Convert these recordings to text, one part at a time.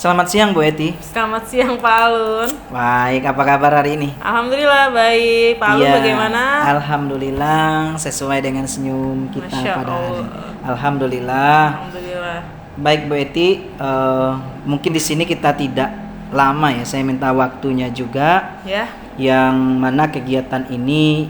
Selamat siang Bu Eti. Selamat siang Pak Alun. Baik, apa kabar hari ini? Alhamdulillah baik. Pak Alun Iya, bagaimana? Alhamdulillah sesuai dengan senyum kita Masya pada hari Allah. ini. Alhamdulillah. Alhamdulillah. Baik Bu Eti, mungkin di sini kita tidak lama ya. Saya minta waktunya juga. Ya. Yang mana kegiatan ini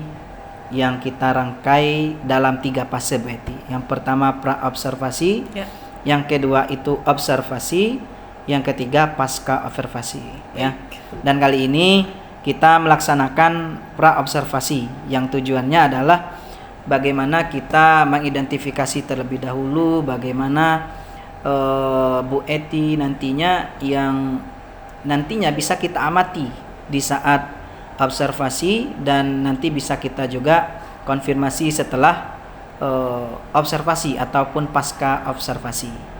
yang kita rangkai dalam 3 fase Bu Eti. Yang pertama pra-observasi, Ya. yang kedua itu observasi, yang ketiga pasca observasi ya. Dan kali ini kita melaksanakan pra-observasi yang tujuannya adalah bagaimana kita mengidentifikasi terlebih dahulu bagaimana Bu Eti nantinya bisa kita amati di saat observasi, dan nanti bisa kita juga konfirmasi setelah observasi ataupun pasca observasi.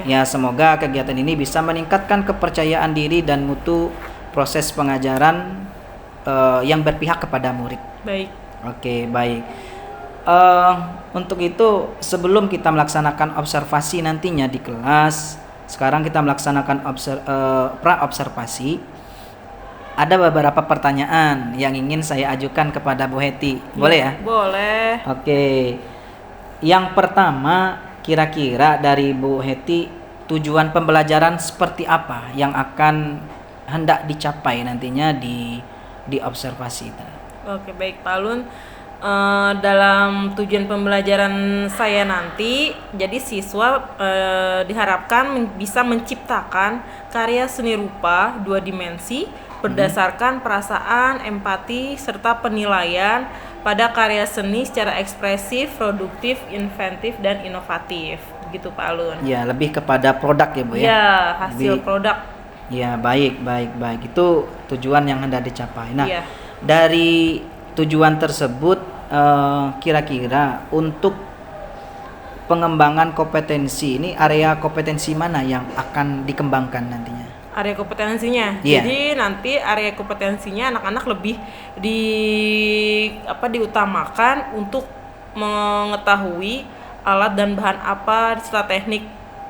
Ya, semoga kegiatan ini bisa meningkatkan kepercayaan diri dan mutu proses pengajaran yang berpihak kepada murid. Baik. Oke, baik. Untuk itu, sebelum kita melaksanakan observasi nantinya di kelas, sekarang kita melaksanakan pra-observasi. Ada beberapa pertanyaan yang ingin saya ajukan kepada Bu Eti. Boleh ya? Boleh. Oke. Yang pertama, kira-kira dari Bu Eti, tujuan pembelajaran seperti apa yang akan hendak dicapai nantinya di observasi itu? Oke, baik Pak Alun. Dalam tujuan pembelajaran saya nanti, jadi siswa diharapkan bisa menciptakan karya seni rupa 2 dimensi berdasarkan perasaan, empati, serta penilaian pada karya seni secara ekspresif, produktif, inventif, dan inovatif. Begitu Pak Alun. Ya, lebih kepada produk ya Bu ya? Ya, hasil produk. Ya, baik. Itu tujuan yang hendak dicapai. Nah, Ya. dari tujuan tersebut kira-kira untuk pengembangan kompetensi ini, area kompetensi mana yang akan dikembangkan nantinya? Area kompetensinya. Yeah. Jadi nanti area kompetensinya anak-anak lebih diutamakan untuk mengetahui alat dan bahan apa serta teknik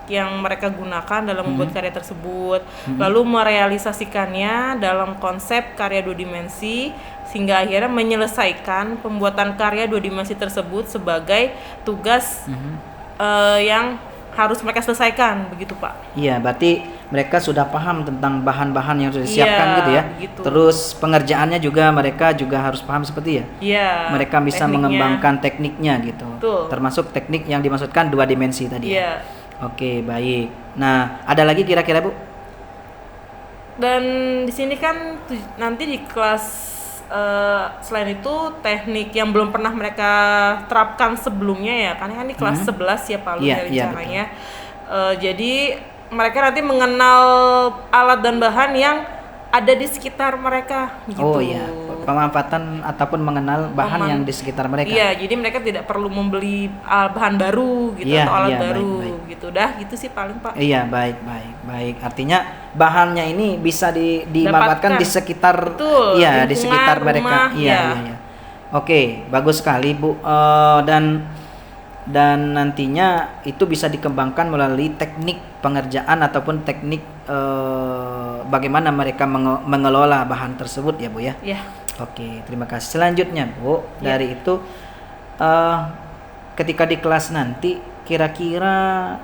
yang mereka gunakan dalam membuat karya tersebut. Lalu merealisasikannya dalam konsep karya 2 dimensi sehingga akhirnya menyelesaikan pembuatan karya 2 dimensi tersebut sebagai tugas yang harus mereka selesaikan, begitu Pak. Iya, berarti mereka sudah paham tentang bahan-bahan yang sudah disiapkan gitu ya. Begitu. Terus pengerjaannya juga mereka juga harus paham seperti ya. Iya. Mereka bisa tekniknya. mengembangkan tekniknya gitu. Betul. Termasuk teknik yang dimaksudkan 2 dimensi tadi. Iya. Ya. Oke, baik. Nah, ada lagi kira-kira Bu? Dan di sini kan nanti di kelas selain itu teknik yang belum pernah mereka terapkan sebelumnya ya, karena kan di kelas 11 ya Pak Alun dari caranya. Jadi mereka nanti mengenal alat dan bahan yang ada di sekitar mereka gitu. Oh iya, pemanfaatan ataupun mengenal bahan yang di sekitar mereka. Iya, jadi mereka tidak perlu membeli bahan baru gitu atau alat baru baik. gitu. Dah, gitu sih paling Pak. Iya, baik. Artinya bahannya ini bisa didapatkan di sekitar. Betul, iya, di sekitar rumah, mereka. Iya. Oke, bagus sekali Bu. Dan nantinya itu bisa dikembangkan melalui teknik pengerjaan ataupun teknik bagaimana mereka mengelola bahan tersebut ya Bu ya. Iya. Oke, terima kasih. Selanjutnya Bu, dari itu ketika di kelas nanti kira-kira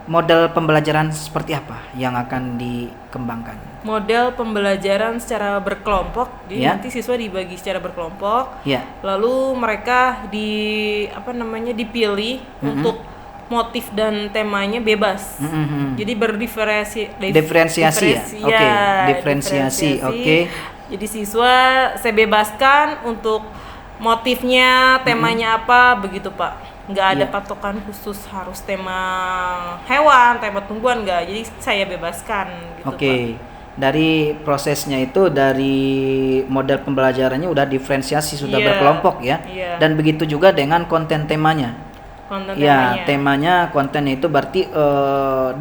model pembelajaran seperti apa yang akan dikembangkan? Model pembelajaran secara berkelompok, jadi nanti siswa dibagi secara berkelompok, lalu mereka dipilih untuk motif dan temanya bebas, jadi diferensiasi. Jadi siswa saya bebaskan untuk motifnya, temanya apa, begitu Pak. Nggak ada patokan khusus harus tema hewan, tema tumbuhan, nggak. Jadi saya bebaskan gitu Pak. Dari prosesnya itu, dari model pembelajarannya udah diferensiasi, sudah berkelompok ya. Dan begitu juga dengan konten temanya. Temanya kontennya itu berarti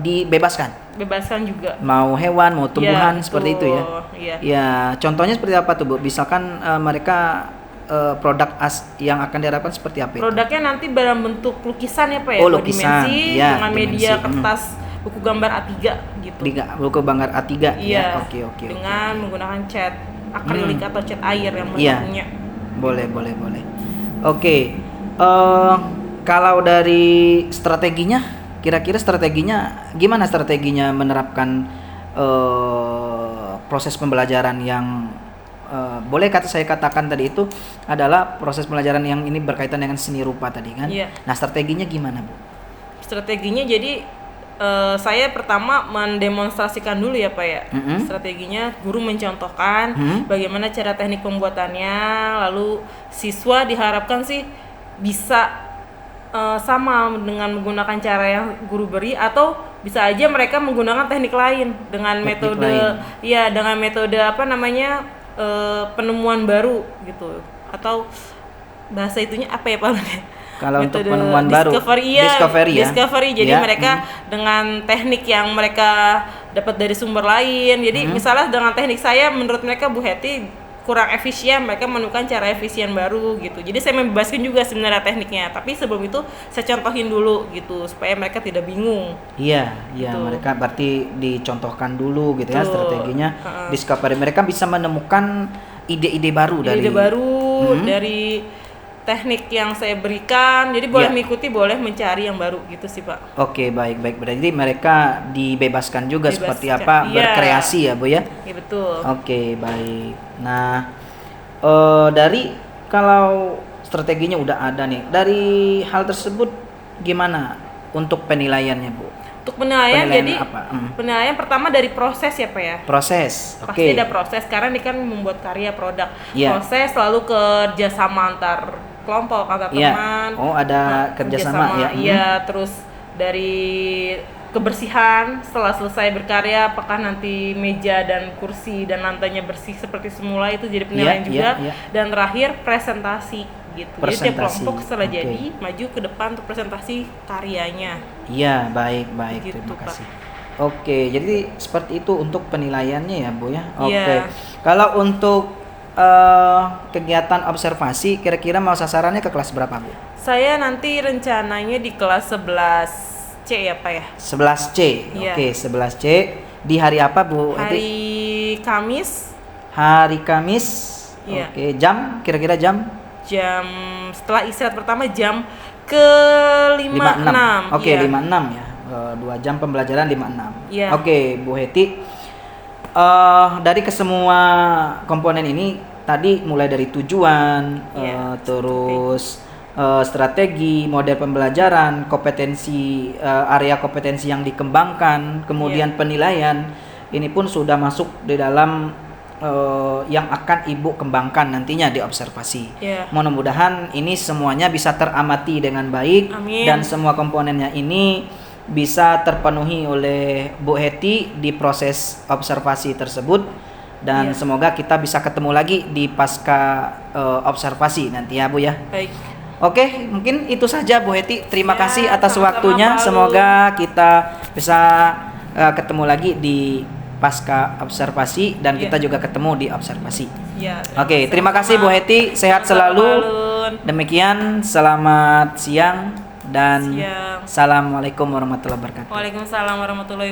dibebaskan. Bebaskan juga. Mau hewan, mau tumbuhan, seperti itu ya. Ya, contohnya seperti apa tuh Bu? Misalkan mereka produk yang akan diharapkan seperti apa itu? Produknya nanti dalam bentuk lukisan ya Pak ya, lukisan, dimensi dengan media kertas buku gambar A3 gitu. Buku gambar A3 Iya. ya. Oke. Dengan menggunakan cat akrilik atau cat air yang Iya. punya. Boleh. Oke. Kalau dari strateginya, kira-kira strateginya gimana, strateginya menerapkan proses pembelajaran yang boleh saya katakan tadi itu adalah proses pembelajaran yang ini berkaitan dengan seni rupa tadi kan? Iya. Nah, strateginya gimana, Bu? Strateginya jadi saya pertama mendemonstrasikan dulu ya Pak ya. Strateginya guru mencontohkan bagaimana cara teknik pembuatannya, lalu siswa diharapkan sih bisa sama dengan menggunakan cara yang guru beri, atau bisa aja mereka menggunakan teknik lain dengan dengan metode penemuan baru gitu, atau bahasa itunya apa ya Pak? Kalau metode untuk penemuan baru, discovery. Jadi mereka dengan teknik yang mereka dapat dari sumber lain. Jadi misalnya dengan teknik saya, menurut mereka Bu Heti kurang efisien, mereka menemukan cara efisien baru gitu. Jadi saya membebaskan juga sebenarnya tekniknya, tapi sebelum itu saya contohin dulu gitu supaya mereka tidak bingung. Iya, gitu. Mereka berarti dicontohkan dulu gitu ya strateginya. Discovery, mereka bisa menemukan ide-ide baru dari teknik yang saya berikan. Jadi boleh mengikuti, boleh mencari yang baru gitu sih Pak. Oke, baik. Berarti mereka dibebaskan juga seperti apa berkreasi ya Bu ya? Iya betul. Oke, baik. Nah, dari kalau strateginya udah ada nih, dari hal tersebut gimana untuk penilaiannya Bu? Untuk penilaian jadi apa? Penilaian pertama dari proses ya Pak ya. Proses. Pasti ada proses karena ini kan membuat karya produk. Yeah. Proses lalu kerjasama antar kelompok, antar teman. Oh, ada kerjasama ya. Iya, terus dari kebersihan setelah selesai berkarya, apakah nanti meja dan kursi dan lantainya bersih seperti semula, itu jadi penilaian juga. Dan terakhir presentasi gitu. Jadi tiap kelompok setelah jadi maju ke depan untuk presentasi karyanya. Iya, baik. Gitu, terima kasih. Pak. Oke, jadi seperti itu untuk penilaiannya ya Bu ya. Oke. Yeah. Kalau untuk kegiatan observasi, kira-kira mau sasarannya ke kelas berapa Bu? Saya nanti rencananya di kelas 11C ya Pak ya. 11C. Yeah. Oke, 11C. Di hari apa Bu? Hari Kamis. Hari Kamis. Yeah. Oke, jam, kira-kira jam setelah istirahat pertama jam ke 56. Oke, 56 ya. 2 jam pembelajaran 56. Yeah. Oke, Bu Heti. Dari kesemua komponen ini tadi mulai dari tujuan, terus strategi, model pembelajaran, kompetensi, area kompetensi yang dikembangkan, kemudian penilaian, ini pun sudah masuk di dalam yang akan Ibu kembangkan nantinya di observasi. Mudah-mudahan ini semuanya bisa teramati dengan baik. Amin. Dan semua komponennya ini bisa terpenuhi oleh Bu Heti di proses observasi tersebut, dan semoga kita bisa ketemu lagi di pasca observasi nanti ya Bu ya. Baik. Oke, mungkin itu saja Bu Heti. Terima kasih atas waktunya. Semoga kita bisa ketemu lagi di pasca observasi dan kita juga ketemu di observasi. Oke, terima kasih Bu Heti. Sehat selalu. Demikian, selamat siang. Dan Assalamualaikum warahmatullahi wabarakatuh. Waalaikumsalam warahmatullahi wabarakatuh.